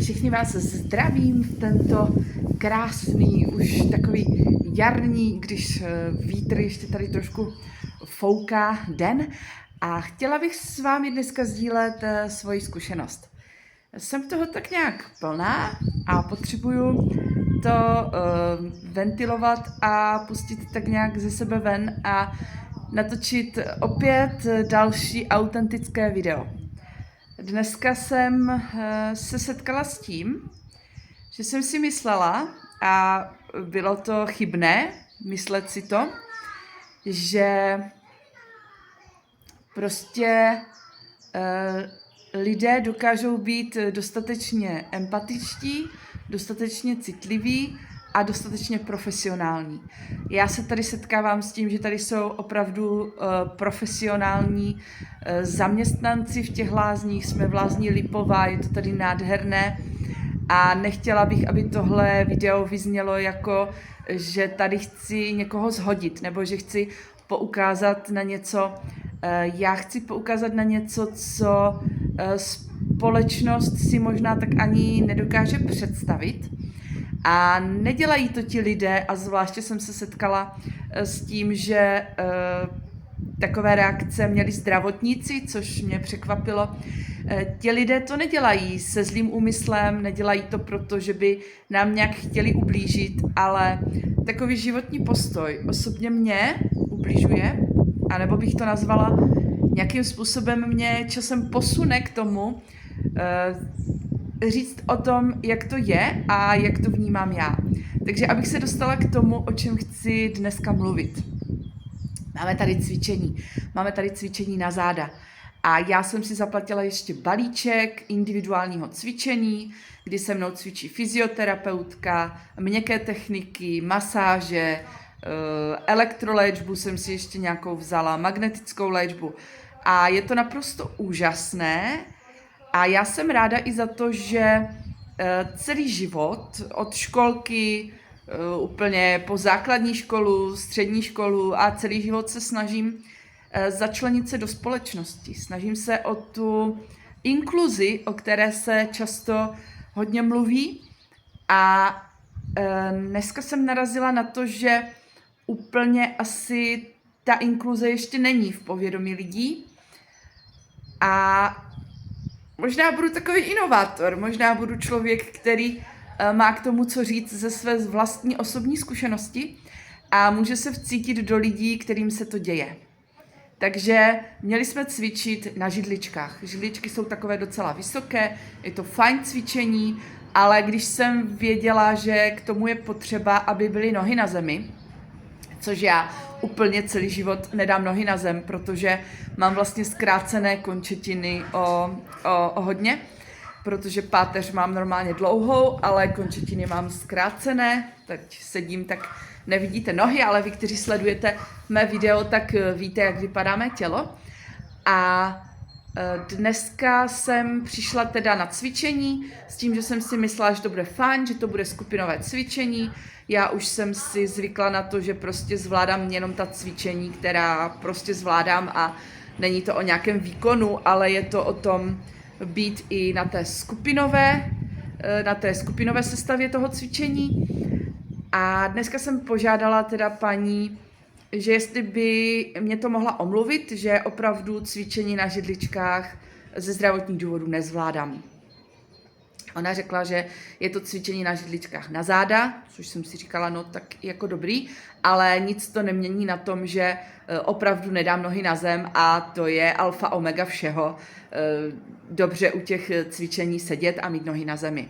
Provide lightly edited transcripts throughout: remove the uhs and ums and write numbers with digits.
Všichni vás zdravím v tento krásný, už takový jarní, když vítr ještě tady trošku fouká den. A chtěla bych s vámi dneska sdílet svoji zkušenost. Jsem toho tak nějak plná a potřebuju to ventilovat a pustit tak nějak ze sebe ven a natočit opět další autentické video. Dneska jsem se setkala s tím, že jsem si myslela, a bylo to chybné myslet si to, že prostě lidé dokážou být dostatečně empatičtí, dostatečně citliví a dostatečně profesionální. Já se tady setkávám s tím, že tady jsou opravdu profesionální zaměstnanci v těch lázních, jsme v lázní Lipová, je to tady nádherné a nechtěla bych, aby tohle video vyznělo jako, že tady chci někoho zhodit nebo že chci poukázat na něco. Já chci poukázat na něco, co společnost si možná tak ani nedokáže představit. A nedělají to ti lidé, a zvláště jsem se setkala s tím, že takové reakce měli zdravotníci, což mě překvapilo. Ti lidé to nedělají se zlým úmyslem, nedělají to proto, že by nám nějak chtěli ublížit, ale takový životní postoj osobně mě ubližuje, anebo bych to nazvala nějakým způsobem mě časem posune k tomu, říct o tom, jak to je a jak to vnímám já. Takže abych se dostala k tomu, o čem chci dneska mluvit. Máme tady cvičení na záda. A já jsem si zaplatila ještě balíček individuálního cvičení, kdy se mnou cvičí fyzioterapeutka, měkké techniky, masáže, elektroléčbu jsem si ještě nějakou vzala, magnetickou léčbu. A je to naprosto úžasné. A já jsem ráda i za to, že celý život, od školky, úplně po základní školu, střední školu a celý život se snažím začlenit se do společnosti. Snažím se o tu inkluzi, o které se často hodně mluví. A dneska jsem narazila na to, že úplně asi ta inkluze ještě není v povědomí lidí. A možná budu takový inovátor, možná budu člověk, který má k tomu co říct ze své vlastní osobní zkušenosti a může se vcítit do lidí, kterým se to děje. Takže měli jsme cvičit na židličkách. Židličky jsou takové docela vysoké, je to fajn cvičení, ale když jsem věděla, že k tomu je potřeba, aby byly nohy na zemi, což já úplně celý život nedám nohy na zem, protože mám vlastně zkrácené končetiny o hodně, protože páteř mám normálně dlouhou, ale končetiny mám zkrácené, teď sedím, tak nevidíte nohy, ale vy, kteří sledujete mé video, tak víte, jak vypadá mé tělo. A dneska jsem přišla teda na cvičení s tím, že jsem si myslela, že to bude fajn, že to bude skupinové cvičení. Já už jsem si zvykla na to, že prostě zvládám jenom ta cvičení, která prostě zvládám a není to o nějakém výkonu, ale je to o tom být i na té skupinové sestavě toho cvičení. A dneska jsem požádala teda paní, že jestli by mě to mohla omluvit, že opravdu cvičení na židličkách ze zdravotních důvodů nezvládám. Ona řekla, že je to cvičení na židličkách na záda, což jsem si říkala, no tak jako dobrý, ale nic to nemění na tom, že opravdu nedám nohy na zem a to je alfa omega všeho. Dobře u těch cvičení sedět a mít nohy na zemi.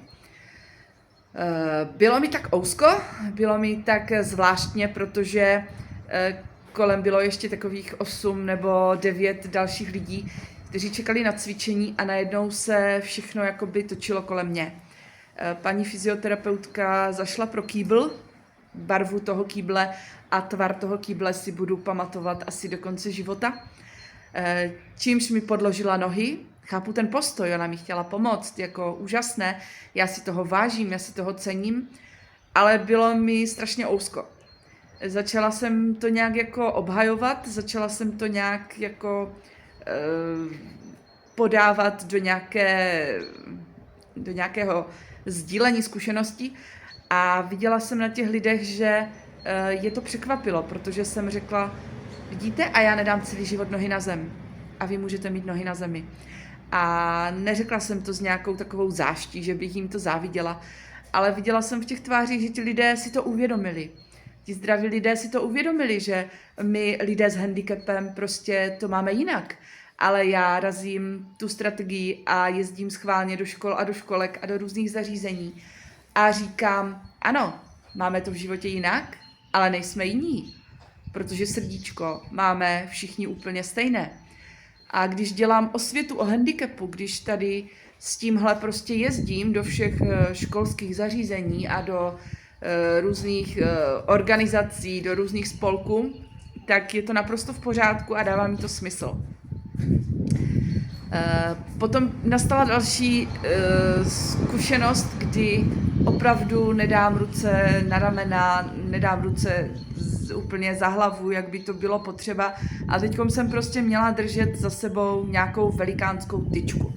Bylo mi tak ousko, bylo mi tak zvláštně, protože kolem bylo ještě takových 8 nebo 9 dalších lidí, kteří čekali na cvičení a najednou se všechno jakoby točilo kolem mě. Paní fyzioterapeutka zašla pro kýbl, barvu toho kýble a tvar toho kýble si budu pamatovat asi do konce života. Čímž mi podložila nohy, chápu ten postoj, ona mi chtěla pomoct, jako úžasné, já si toho vážím, já si toho cením, ale bylo mi strašně ousko. Začala jsem to nějak jako obhajovat, začala jsem to nějak jako podávat do nějaké do nějakého sdílení zkušeností a viděla jsem na těch lidech, že je to překvapilo, protože jsem řekla, vidíte, a já nedám celý život nohy na zem a vy můžete mít nohy na zemi. A neřekla jsem to s nějakou takovou záští, že bych jim to záviděla, ale viděla jsem v těch tvářích, že ti lidé si to uvědomili. Ti zdraví lidé si to uvědomili, že my lidé s handicapem prostě to máme jinak. Ale já razím tu strategii a jezdím schválně do škol a do školek a do různých zařízení a říkám, ano, máme to v životě jinak, ale nejsme jiní, protože srdíčko máme všichni úplně stejné. A když dělám osvětu o handicapu, když tady s tímhle prostě jezdím do všech školských zařízení a do různých organizací, do různých spolků, tak je to naprosto v pořádku a dává mi to smysl. Potom nastala další zkušenost, kdy opravdu nedám ruce na ramena, nedám ruce úplně za hlavu, jak by to bylo potřeba. A teď jsem prostě měla držet za sebou nějakou velikánskou tyčku.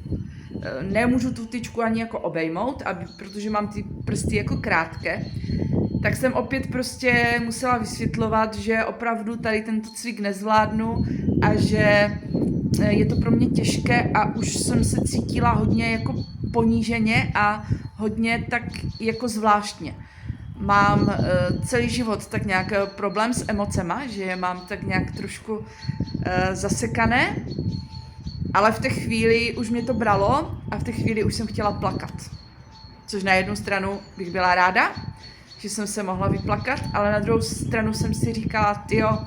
Nemůžu tu tyčku ani jako obejmout, protože mám ty prsty jako krátké, tak jsem opět prostě musela vysvětlovat, že opravdu tady tento cvik nezvládnu a že je to pro mě těžké a už jsem se cítila hodně jako poníženě a hodně tak jako zvláštně. Mám celý život tak nějak problém s emocema, že je mám tak nějak trošku zasekané, ale v té chvíli už mě to bralo a v té chvíli už jsem chtěla plakat. Což na jednu stranu bych byla ráda, že jsem se mohla vyplakat, ale na druhou stranu jsem si říkala, tyjo,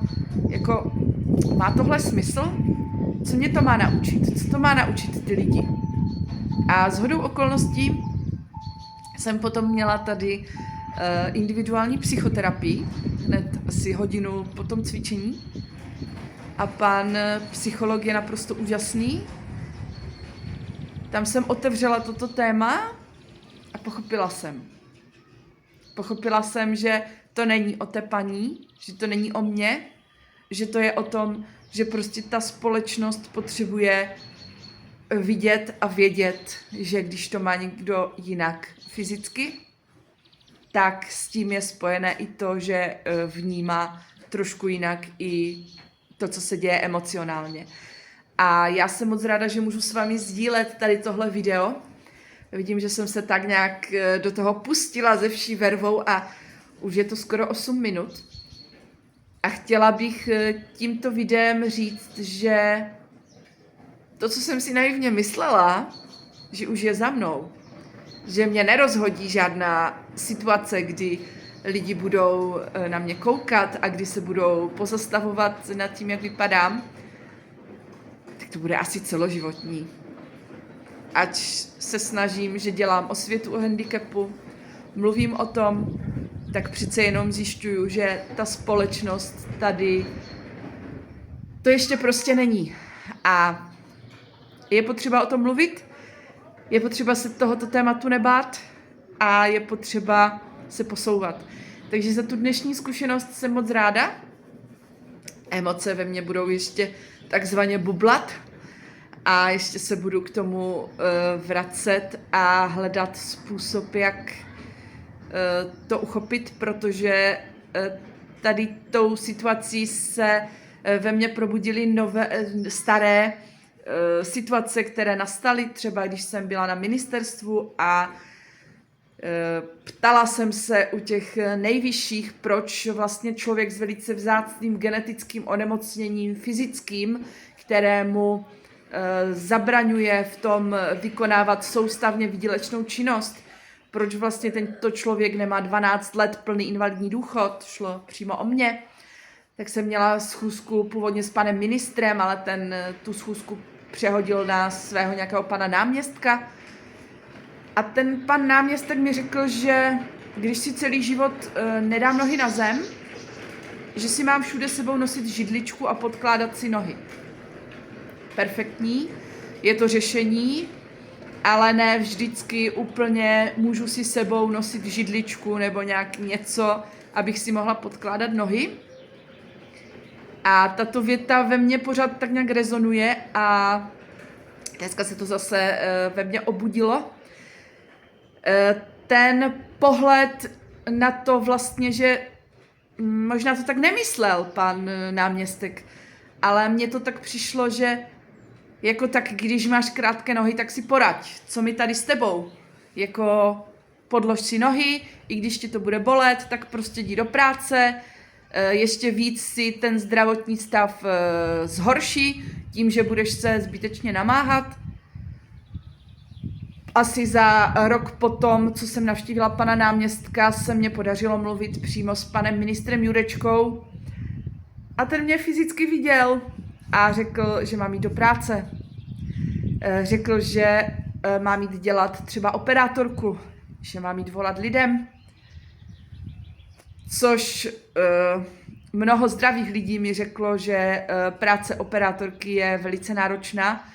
jako má tohle smysl? Co mě to má naučit? Co to má naučit ty lidi? A shodou okolností jsem potom měla tady individuální psychoterapii, hned asi hodinu po tom cvičení. A pan psycholog je naprosto úžasný. Tam jsem otevřela toto téma a pochopila jsem. Pochopila jsem, že to není o té paní, že to není o mně, že to je o tom, že prostě ta společnost potřebuje vidět a vědět, že když to má někdo jinak fyzicky, tak s tím je spojené i to, že vnímá trošku jinak i to, co se děje emocionálně. A já jsem moc ráda, že můžu s vámi sdílet tady tohle video. Vidím, že jsem se tak nějak do toho pustila ze vší vervou a už je to skoro 8 minut. A chtěla bych tímto videem říct, že to, co jsem si naivně myslela, že už je za mnou, že mě nerozhodí žádná situace, kdy lidi budou na mě koukat a kdy se budou pozastavovat nad tím, jak vypadám, tak to bude asi celoživotní. Ať se snažím, že dělám osvětu o handicapu, mluvím o tom, tak přece jenom zjišťuju, že ta společnost tady to ještě prostě není. A je potřeba o tom mluvit, je potřeba se tohoto tématu nebát a je potřeba se posouvat. Takže za tu dnešní zkušenost jsem moc ráda. Emoce ve mně budou ještě takzvaně bublat a ještě se budu k tomu vracet a hledat způsob, jak to uchopit, protože tady tou situací se ve mně probudily staré situace, které nastaly, třeba když jsem byla na ministerstvu a ptala jsem se u těch nejvyšších, proč vlastně člověk s velice vzácným genetickým onemocněním fyzickým, kterému zabraňuje v tom vykonávat soustavně výdělečnou činnost, proč vlastně tento člověk nemá 12 let plný invalidní důchod, šlo přímo o mě, tak jsem měla schůzku původně s panem ministrem, ale ten tu schůzku přehodil na svého nějakého pana náměstka. A ten pan náměstek mi řekl, že když si celý život nedám nohy na zem, že si mám všude sebou nosit židličku a podkládat si nohy. Perfektní, je to řešení, ale ne vždycky úplně můžu si sebou nosit židličku nebo nějak něco, abych si mohla podkládat nohy. A tato věta ve mně pořád tak nějak rezonuje a dneska se to zase ve mně obudilo. ten pohled na to vlastně, že možná to tak nemyslel pan náměstek, ale mně to tak přišlo, že jako tak, když máš krátké nohy, tak si poraď, co mi tady s tebou, jako podlož si nohy, i když ti to bude bolet, tak prostě jdi do práce, ještě víc si ten zdravotní stav zhorší tím, že budeš se zbytečně namáhat. Asi za rok potom, co jsem navštívila pana náměstka, se mně podařilo mluvit přímo s panem ministrem Jurečkou a ten mě fyzicky viděl a řekl, že mám jít do práce. Řekl, že mám jít dělat třeba operátorku, že mám jít volat lidem, což mnoho zdravých lidí mi řeklo, že práce operátorky je velice náročná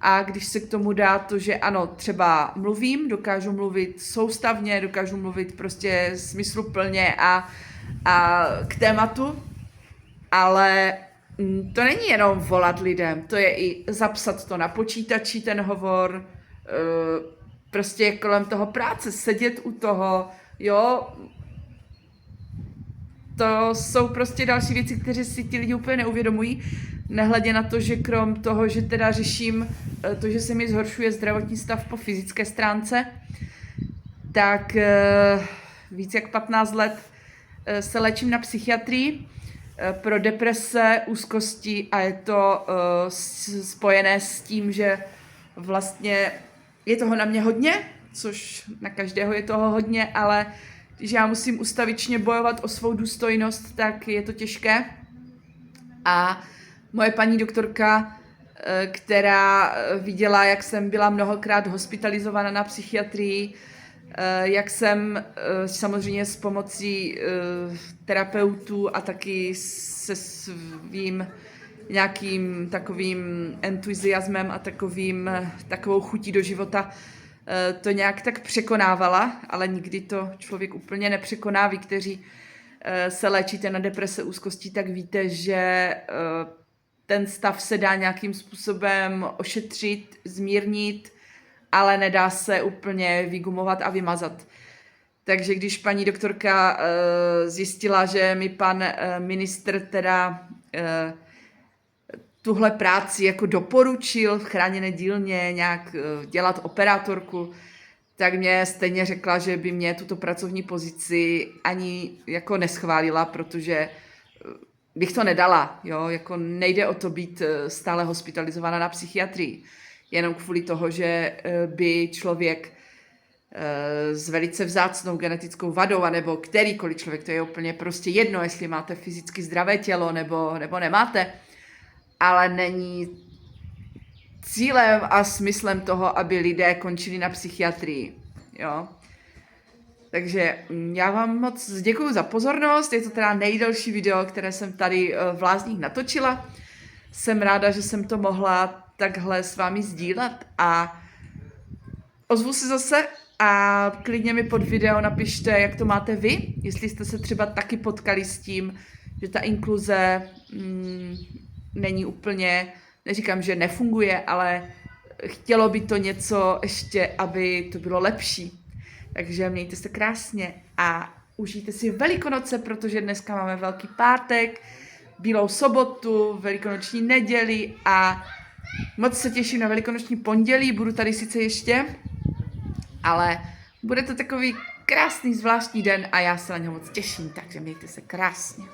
a když se k tomu dá to, že ano, třeba mluvím, dokážu mluvit soustavně, dokážu mluvit prostě smysluplně a k tématu, ale to není jenom volat lidem, to je i zapsat to na počítači, ten hovor, prostě kolem toho práce, sedět u toho, jo. To jsou prostě další věci, které si ti lidi úplně neuvědomují, nehledě na to, že krom toho, že teda řeším to, že se mi zhoršuje zdravotní stav po fyzické stránce, tak víc jak 15 let se léčím na psychiatrii pro deprese, úzkosti a je to spojené s tím, že vlastně je toho na mě hodně, což na každého je toho hodně, ale když já musím ustavičně bojovat o svou důstojnost, tak je to těžké. A moje paní doktorka, která viděla, jak jsem byla mnohokrát hospitalizována na psychiatrii, jak jsem samozřejmě s pomocí terapeutů a taky se svým nějakým takovým entuziasmem a takovou chutí do života to nějak tak překonávala, ale nikdy to člověk úplně nepřekoná. Vy, kteří se léčíte na deprese, úzkosti, tak víte, že ten stav se dá nějakým způsobem ošetřit, zmírnit, ale nedá se úplně vygumovat a vymazat. Takže když paní doktorka zjistila, že mi pan ministr teda tuhle práci jako doporučil v chráněné dílně nějak dělat operátorku, tak mě stejně řekla, že by mě tuto pracovní pozici ani jako neschválila, protože bych to nedala, jo, jako nejde o to být stále hospitalizovaná na psychiatrii, jenom kvůli toho, že by člověk s velice vzácnou genetickou vadou, anebo kterýkoliv člověk, to je úplně prostě jedno, jestli máte fyzicky zdravé tělo, nebo nemáte, ale není cílem a smyslem toho, aby lidé končili na psychiatrii, jo. Takže já vám moc děkuji za pozornost, je to teda nejdelší video, které jsem tady v Lázních natočila. Jsem ráda, že jsem to mohla takhle s vámi sdílet a ozvu se zase a klidně mi pod video napište, jak to máte vy, jestli jste se třeba taky potkali s tím, že ta inkluze není úplně, neříkám, že nefunguje, ale chtělo by to něco ještě, aby to bylo lepší. Takže mějte se krásně a užijte si Velikonoce, protože dneska máme Velký pátek, Bílou sobotu, Velikonoční neděli a moc se těším na Velikonoční pondělí, budu tady sice ještě, ale bude to takový krásný zvláštní den a já se na něho moc těším, takže mějte se krásně.